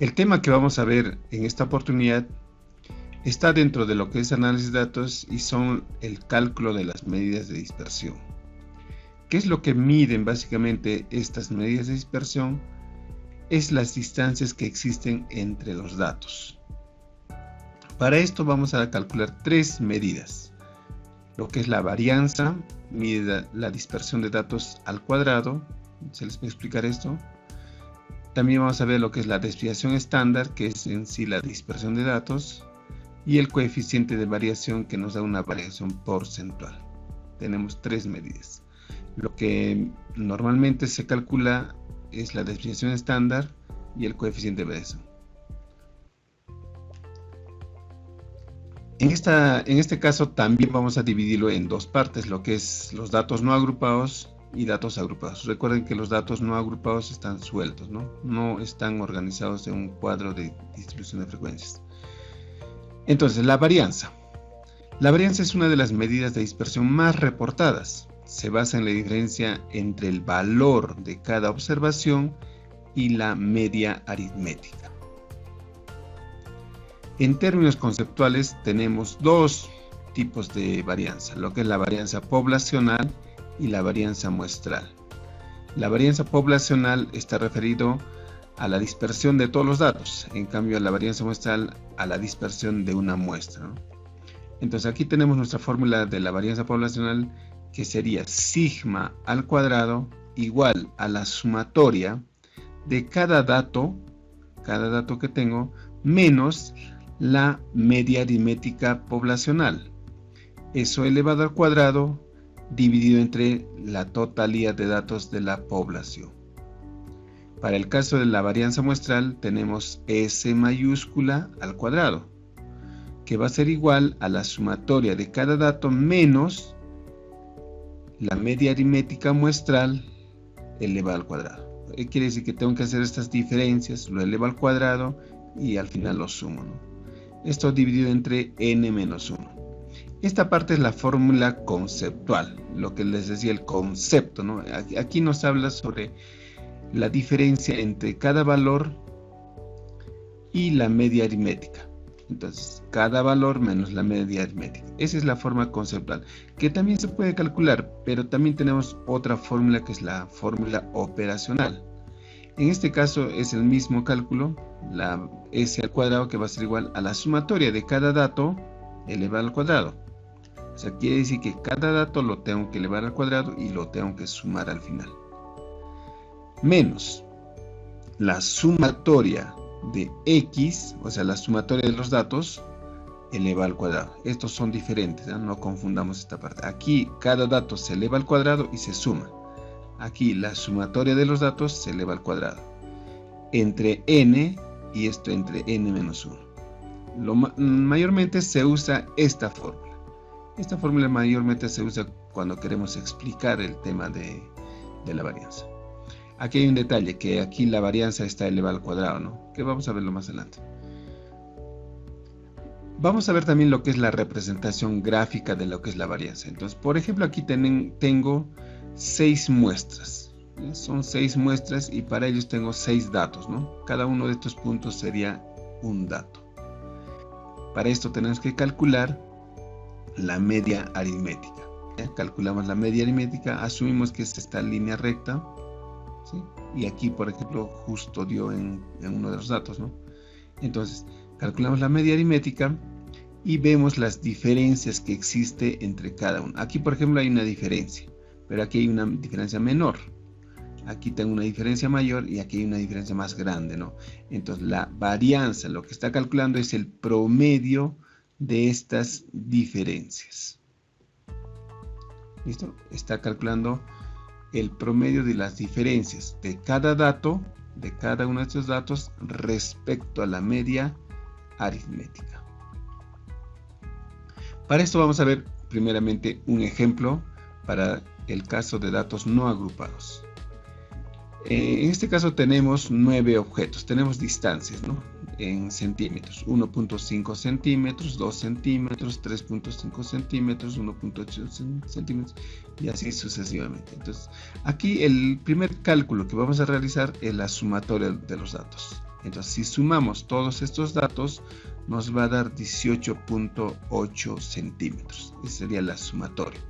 El tema que vamos a ver en esta oportunidad está dentro de lo que es análisis de datos y son el cálculo de las medidas de dispersión. ¿Qué es lo que miden básicamente estas medidas de dispersión? Es las distancias que existen entre los datos. Para esto vamos a calcular tres medidas. Lo que es la varianza, mide la dispersión de datos al cuadrado. Se les va a explicar esto. También vamos a ver lo que es la desviación estándar, que es en sí la dispersión de datos, y el coeficiente de variación, que nos da una variación porcentual. Tenemos tres medidas. Lo que normalmente se calcula es la desviación estándar y el coeficiente de variación. En este caso también vamos a dividirlo en dos partes, lo que es los datos no agrupados y datos agrupados. Recuerden que los datos no agrupados están sueltos, no están organizados en un cuadro de distribución de frecuencias. Entonces, la varianza. La varianza es una de las medidas de dispersión más reportadas. Se basa en la diferencia entre el valor de cada observación y la media aritmética. En términos conceptuales tenemos dos tipos de varianza, lo que es la varianza poblacional y la varianza muestral. La varianza poblacional está referido a la dispersión de todos los datos, en cambio la varianza muestral a la dispersión de una muestra. Entonces aquí tenemos nuestra fórmula de la varianza poblacional, que sería sigma al cuadrado igual a la sumatoria de cada dato que tengo menos la media aritmética poblacional. Eso elevado al cuadrado dividido entre la totalidad de datos de la población. Para el caso de la varianza muestral tenemos S mayúscula al cuadrado, que va a ser igual a la sumatoria de cada dato menos la media aritmética muestral elevada al cuadrado. Quiere decir que tengo que hacer estas diferencias, lo elevo al cuadrado y al final lo sumo, Esto dividido entre n menos 1. Esta parte es la fórmula conceptual, lo que les decía, el concepto, Aquí nos habla sobre la diferencia entre cada valor y la media aritmética. Entonces, cada valor menos la media aritmética. Esa es la forma conceptual, que también se puede calcular, pero también tenemos otra fórmula, que es la fórmula operacional. En este caso es el mismo cálculo, la S al cuadrado, que va a ser igual a la sumatoria de cada dato elevado al cuadrado. O sea, quiere decir que cada dato lo tengo que elevar al cuadrado y lo tengo que sumar al final. Menos la sumatoria de X, o sea, la sumatoria de los datos eleva al cuadrado. Estos son diferentes, no confundamos esta parte. Aquí cada dato se eleva al cuadrado y se suma. Aquí la sumatoria de los datos se eleva al cuadrado. Entre n y esto entre n menos 1. Mayormente se usa esta fórmula. Esta fórmula mayormente se usa cuando queremos explicar el tema de la varianza. Aquí hay un detalle, que aquí la varianza está elevada al cuadrado, que vamos a verlo más adelante. Vamos a ver también lo que es la representación gráfica de lo que es la varianza. Entonces, por ejemplo, aquí tengo 6 muestras. Son 6 muestras y para ellos tengo 6 datos, Cada uno de estos puntos sería un dato. Para esto tenemos que calcular la media aritmética. Calculamos la media aritmética, asumimos que es esta línea recta, ¿sí? Y aquí, por ejemplo, justo dio en uno de los datos, Entonces, calculamos la media aritmética y vemos las diferencias que existe entre cada uno. Aquí, por ejemplo, hay una diferencia, pero aquí hay una diferencia menor. Aquí tengo una diferencia mayor y aquí hay una diferencia más grande, Entonces, la varianza, lo que está calculando es el promedio de estas diferencias. ¿Listo? Está calculando el promedio de las diferencias de cada dato, de cada uno de estos datos respecto a la media aritmética. Para esto vamos a ver primeramente un ejemplo para el caso de datos no agrupados. En este caso tenemos 9 objetos, tenemos distancias, en centímetros: 1.5 centímetros, 2 centímetros, 3.5 centímetros, 1.8 centímetros y así sucesivamente. Entonces, aquí el primer cálculo que vamos a realizar es la sumatoria de los datos. Entonces, si sumamos todos estos datos, nos va a dar 18.8 centímetros. Ese sería la sumatoria.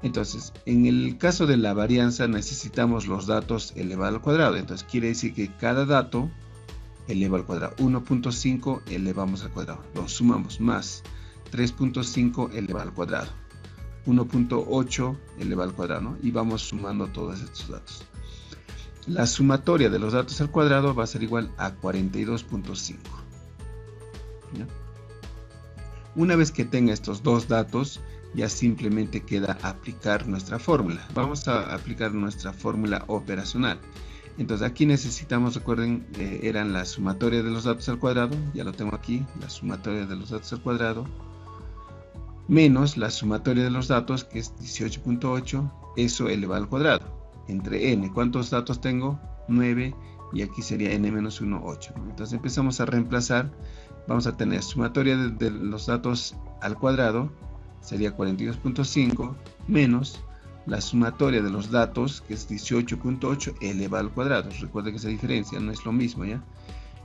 Entonces, en el caso de la varianza necesitamos los datos elevado al cuadrado. Entonces, quiere decir que cada dato eleva al cuadrado. 1.5 elevamos al cuadrado. Lo sumamos más 3.5 elevado al cuadrado. 1.8 elevado al cuadrado, ¿no? Y vamos sumando todos estos datos. La sumatoria de los datos al cuadrado va a ser igual a 42.5. Una vez que tenga estos dos datos, ya simplemente queda aplicar nuestra fórmula. Vamos a aplicar nuestra fórmula operacional. Entonces aquí necesitamos, recuerden, eran la sumatoria de los datos al cuadrado, ya lo tengo aquí, la sumatoria de los datos al cuadrado, menos la sumatoria de los datos, que es 18.8, eso elevado al cuadrado, entre n. ¿Cuántos datos tengo? 9, y aquí sería n menos 1, 8. Entonces empezamos a reemplazar, vamos a tener sumatoria de los datos al cuadrado, sería 42.5, menos la sumatoria de los datos, que es 18.8 elevado al cuadrado. Recuerden que esa diferencia no es lo mismo, ¿ya?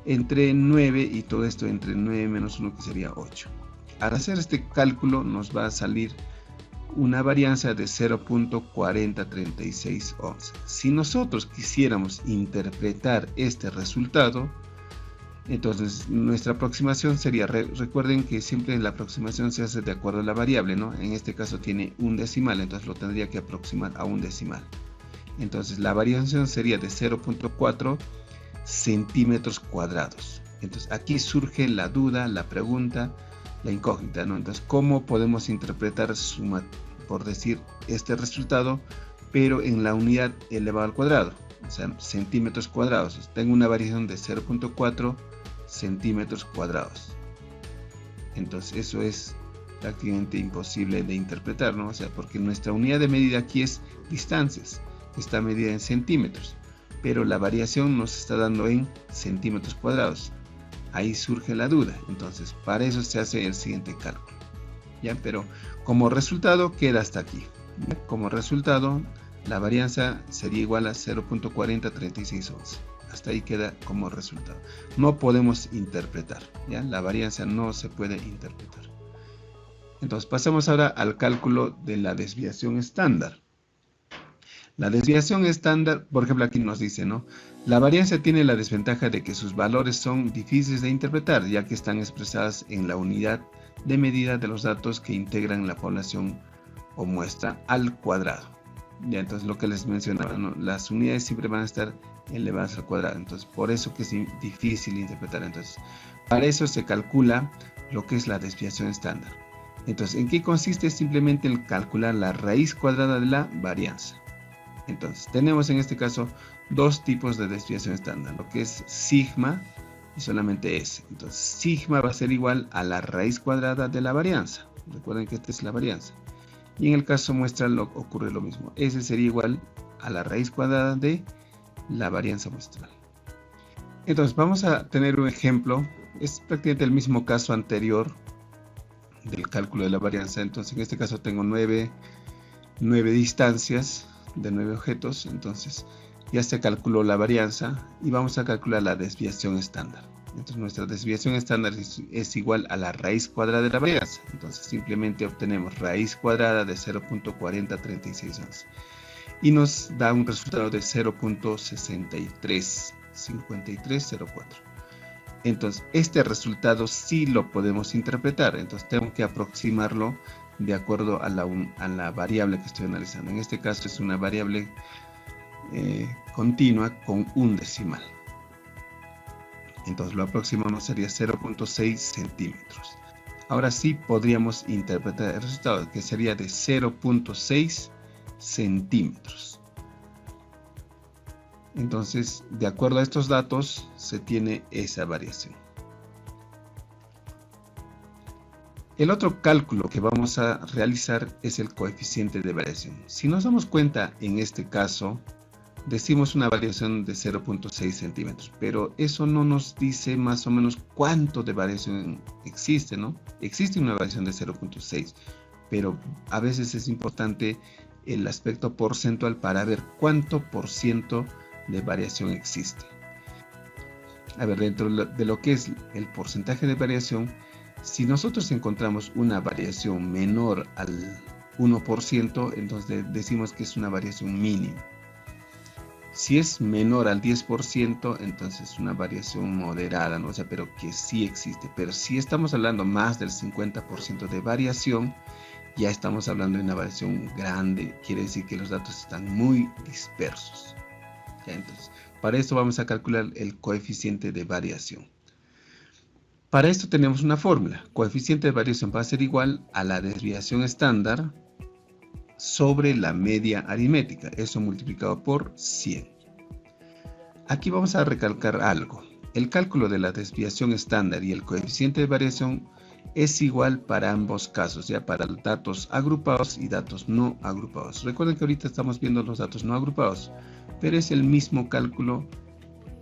Entre 9 y todo esto entre 9 menos 1, que sería 8. Al hacer este cálculo nos va a salir una varianza de 0.403611. Si nosotros quisiéramos interpretar este resultado, entonces nuestra aproximación sería, recuerden que siempre la aproximación se hace de acuerdo a la variable, ¿no? En este caso tiene un decimal, entonces lo tendría que aproximar a un decimal. Entonces la variación sería de 0.4 centímetros cuadrados. Entonces aquí surge la duda, la pregunta, la incógnita, ¿no? Entonces, ¿cómo podemos interpretar por decir este resultado, pero en la unidad elevado al cuadrado? O sea, centímetros cuadrados. Tengo una variación de 0.4 centímetros cuadrados. Entonces eso es prácticamente imposible de interpretar, ¿no? O sea, porque nuestra unidad de medida aquí es distancias, está medida en centímetros, pero la variación nos está dando en centímetros cuadrados. Ahí surge la duda. Entonces, para eso se hace el siguiente cálculo, ¿ya? Pero como resultado queda hasta aquí, ¿ya? Como resultado, la varianza sería igual a 0.403611. Hasta ahí queda como resultado. No podemos interpretar, ¿ya? La varianza no se puede interpretar. Entonces pasamos ahora al cálculo de la desviación estándar. La desviación estándar, por ejemplo, aquí nos dice, ¿no? La varianza tiene la desventaja de que sus valores son difíciles de interpretar, ya que están expresadas en la unidad de medida de los datos que integran la población o muestra al cuadrado. Ya, entonces lo que les mencionaba, ¿no? Las unidades siempre van a estar elevadas al cuadrado, entonces por eso que es difícil interpretar. Entonces, para eso se calcula lo que es la desviación estándar. Entonces, ¿en qué consiste? Simplemente en calcular la raíz cuadrada de la varianza. Entonces, tenemos en este caso dos tipos de desviación estándar, lo que es sigma y solamente S. Entonces, sigma va a ser igual a la raíz cuadrada de la varianza. Recuerden que esta es la varianza. Y en el caso muestral ocurre lo mismo. S sería igual a la raíz cuadrada de la varianza muestral. Entonces vamos a tener un ejemplo. Es prácticamente el mismo caso anterior del cálculo de la varianza. Entonces en este caso tengo 9 distancias de 9 objetos. Entonces ya se calculó la varianza y vamos a calcular la desviación estándar. Entonces nuestra desviación estándar es igual a la raíz cuadrada de la varianza. Entonces simplemente obtenemos raíz cuadrada de 0.403611 y nos da un resultado de 0.635304. Entonces este resultado sí lo podemos interpretar. Entonces tengo que aproximarlo de acuerdo a la variable que estoy analizando. En este caso es una variable continua con un decimal. Entonces lo aproximamos, sería 0.6 centímetros. Ahora sí podríamos interpretar el resultado, que sería de 0.6 centímetros. Entonces, de acuerdo a estos datos, se tiene esa variación. El otro cálculo que vamos a realizar es el coeficiente de variación. Si nos damos cuenta, en este caso, decimos una variación de 0.6 centímetros, pero eso no nos dice más o menos cuánto de variación existe, ¿no? Existe una variación de 0.6, pero a veces es importante el aspecto porcentual para ver cuánto por ciento de variación existe. A ver, dentro de lo que es el porcentaje de variación, si nosotros encontramos una variación menor al 1%, entonces decimos que es una variación mínima. Si es menor al 10%, entonces es una variación moderada, ¿no? O sea, pero que sí existe. Pero si estamos hablando más del 50% de variación, ya estamos hablando de una variación grande. Quiere decir que los datos están muy dispersos. ¿Ya? Entonces, para esto vamos a calcular el coeficiente de variación. Para esto tenemos una fórmula. Coeficiente de variación va a ser igual a la desviación estándar sobre la media aritmética, eso multiplicado por 100. Aquí vamos a recalcar algo. El cálculo de la desviación estándar y el coeficiente de variación es igual para ambos casos, ya para datos agrupados y datos no agrupados. Recuerden que ahorita estamos viendo los datos no agrupados, pero es el mismo cálculo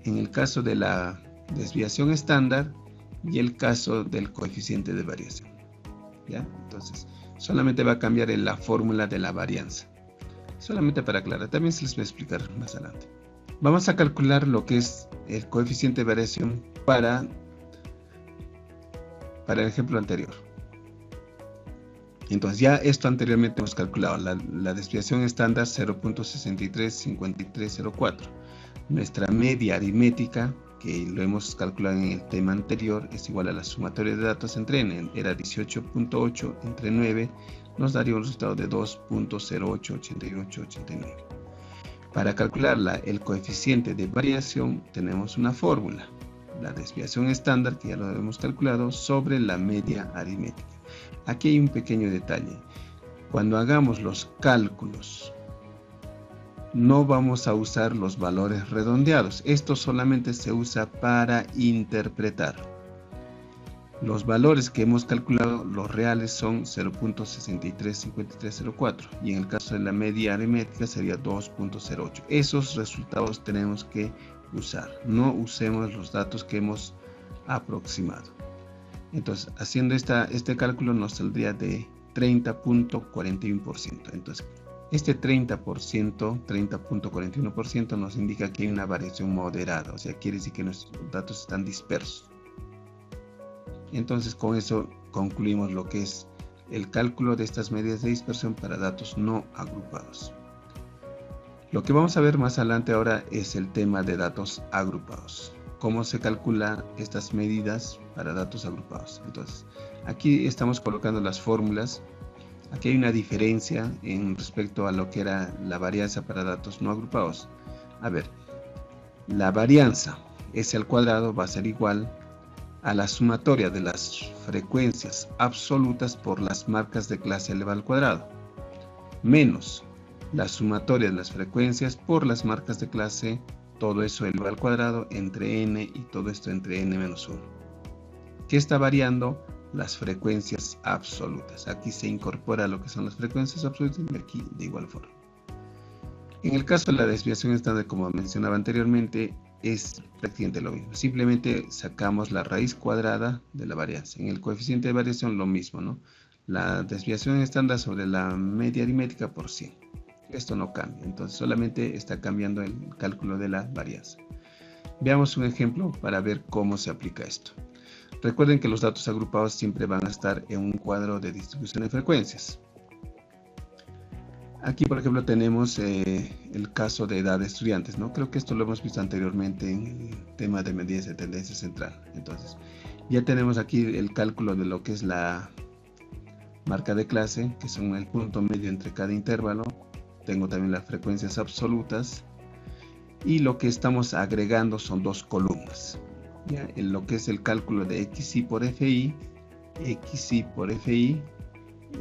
en el caso de la desviación estándar y el caso del coeficiente de variación. ¿Ya? Entonces, solamente va a cambiar en la fórmula de la varianza. Solamente para aclarar, también se les voy a explicar más adelante. Vamos a calcular lo que es el coeficiente de variación para el ejemplo anterior. Entonces, ya esto anteriormente hemos calculado. La desviación estándar 0.635304. Nuestra media aritmética, que lo hemos calculado en el tema anterior, es igual a la sumatoria de datos entre n, era 18.8 entre 9, nos daría un resultado de 2.088889. Para calcular el coeficiente de variación tenemos una fórmula, la desviación estándar, que ya lo hemos calculado, sobre la media aritmética. Aquí hay un pequeño detalle. Cuando hagamos los cálculos, no vamos a usar los valores redondeados. Esto solamente se usa para interpretar. Los valores que hemos calculado, los reales, son 0.635304 y en el caso de la media aritmética sería 2.08. Esos resultados tenemos que usar. No usemos los datos que hemos aproximado. Entonces, haciendo este cálculo nos saldría de 30.41%. Entonces, este 30.41% nos indica que hay una variación moderada, o sea, quiere decir que nuestros datos están dispersos. Entonces, con eso concluimos lo que es el cálculo de estas medidas de dispersión para datos no agrupados. Lo que vamos a ver más adelante ahora es el tema de datos agrupados. Cómo se calculan estas medidas para datos agrupados. Entonces, aquí estamos colocando las fórmulas. Aquí hay una diferencia en respecto a lo que era la varianza para datos no agrupados. A ver, la varianza S al cuadrado va a ser igual a la sumatoria de las frecuencias absolutas por las marcas de clase elevado al cuadrado, menos la sumatoria de las frecuencias por las marcas de clase, todo eso elevado al cuadrado, entre n y todo esto entre n menos 1. ¿Qué está variando? Las frecuencias absolutas. Aquí se incorpora lo que son las frecuencias absolutas y aquí de igual forma. En el caso de la desviación estándar, como mencionaba anteriormente, es prácticamente lo mismo. Simplemente sacamos la raíz cuadrada de la varianza. En el coeficiente de variación lo mismo, ¿no? La desviación estándar sobre la media aritmética por 100. Esto no cambia. Entonces solamente está cambiando el cálculo de la varianza. Veamos un ejemplo para ver cómo se aplica esto. Recuerden que los datos agrupados siempre van a estar en un cuadro de distribución de frecuencias. Aquí, por ejemplo, tenemos el caso de edad de estudiantes, ¿no? Creo que esto lo hemos visto anteriormente en el tema de medidas de tendencia central. Entonces, ya tenemos aquí el cálculo de lo que es la marca de clase, que son el punto medio entre cada intervalo. Tengo también las frecuencias absolutas. Y lo que estamos agregando son dos columnas. ¿Ya? En lo que es el cálculo de XY por FI,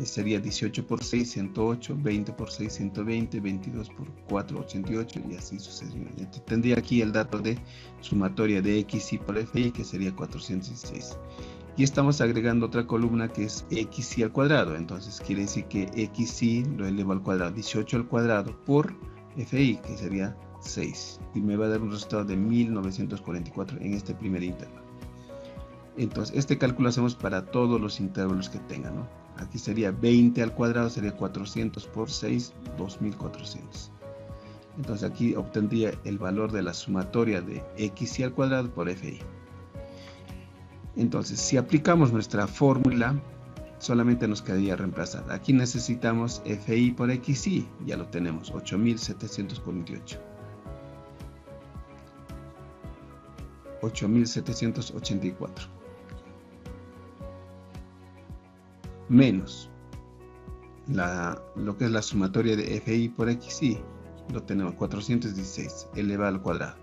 sería 18 por 6, 108, 20 por 6, 120, 22 por 4, 88 y así sucesivamente. Tendría aquí el dato de sumatoria de XY por FI, que sería 416. Y estamos agregando otra columna que es XY al cuadrado. Entonces quiere decir que XY lo elevo al cuadrado, 18 al cuadrado por FI, que sería 6. Y me va a dar un resultado de 1944 en este primer intervalo. Entonces este cálculo hacemos para todos los intervalos que tengan, ¿no? Aquí sería 20 al cuadrado, sería 400 por 6, 2400. Entonces aquí obtendría el valor de la sumatoria de xy al cuadrado por fi. Entonces, si aplicamos nuestra fórmula, solamente nos quedaría reemplazar. Aquí necesitamos fi por xy, ya lo tenemos, 8.748. 8.784. Menos lo que es la sumatoria de fi por xy, lo tenemos 416 elevado al cuadrado,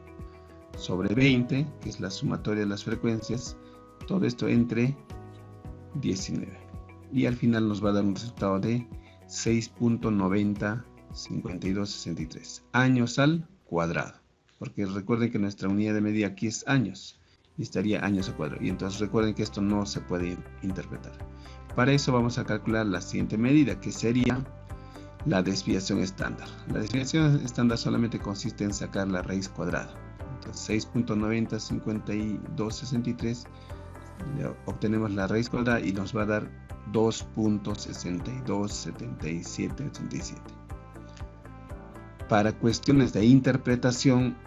sobre 20, que es la sumatoria de las frecuencias, todo esto entre 19. Y al final nos va a dar un resultado de 6.905263 años al cuadrado. Porque recuerden que nuestra unidad de medida aquí es años, y estaría años al cuadrado. Y entonces recuerden que esto no se puede interpretar. Para eso vamos a calcular la siguiente medida, que sería la desviación estándar. La desviación estándar solamente consiste en sacar la raíz cuadrada. Entonces 6.905263, obtenemos la raíz cuadrada y nos va a dar 2.627787. Para cuestiones de interpretación,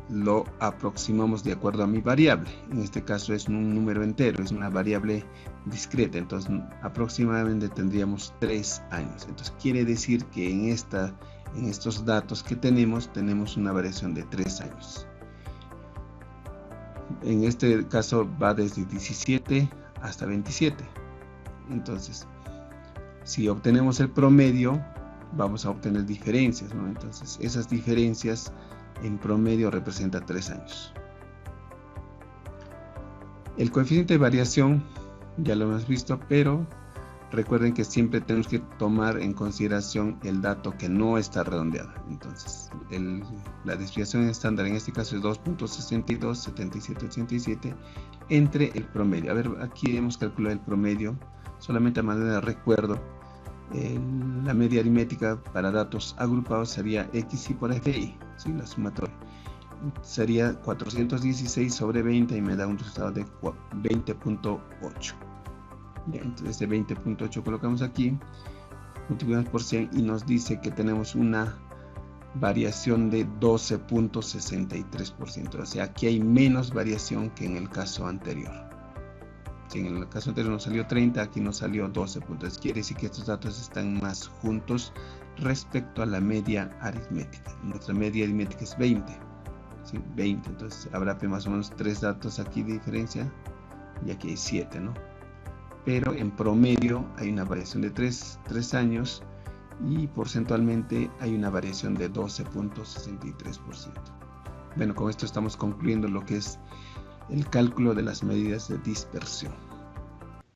lo aproximamos de acuerdo a mi variable. En este caso es un número entero, es una variable discreta, entonces aproximadamente tendríamos 3 años. Entonces quiere decir que en estos datos que tenemos una variación de 3 años. En este caso va desde 17 hasta 27. Entonces, si obtenemos el promedio, vamos a obtener diferencias, ¿no? Entonces, esas diferencias en promedio representan 3 años. El coeficiente de variación ya lo hemos visto, pero recuerden que siempre tenemos que tomar en consideración el dato que no está redondeado. Entonces, la desviación estándar en este caso es 2.627787 entre el promedio. A ver, aquí hemos calculado el promedio, solamente a manera de recuerdo. La media aritmética para datos agrupados sería xy por fi, ¿sí? La sumatoria sería 416 sobre 20 y me da un resultado de 20.8. Entonces de 20.8 colocamos aquí, multiplicamos por 100 y nos dice que tenemos una variación de 12.63%. O sea, aquí hay menos variación que en el caso anterior. Si en el caso anterior nos salió 30, aquí nos salió 12 puntos. Quiere decir que estos datos están más juntos respecto a la media aritmética. Nuestra media aritmética es 20. ¿Sí? 20, entonces habrá más o menos 3 datos aquí de diferencia y aquí hay 7, ¿no? Pero en promedio hay una variación de 3 años y porcentualmente hay una variación de 12.63%. Bueno, con esto estamos concluyendo lo que es el cálculo de las medidas de dispersión.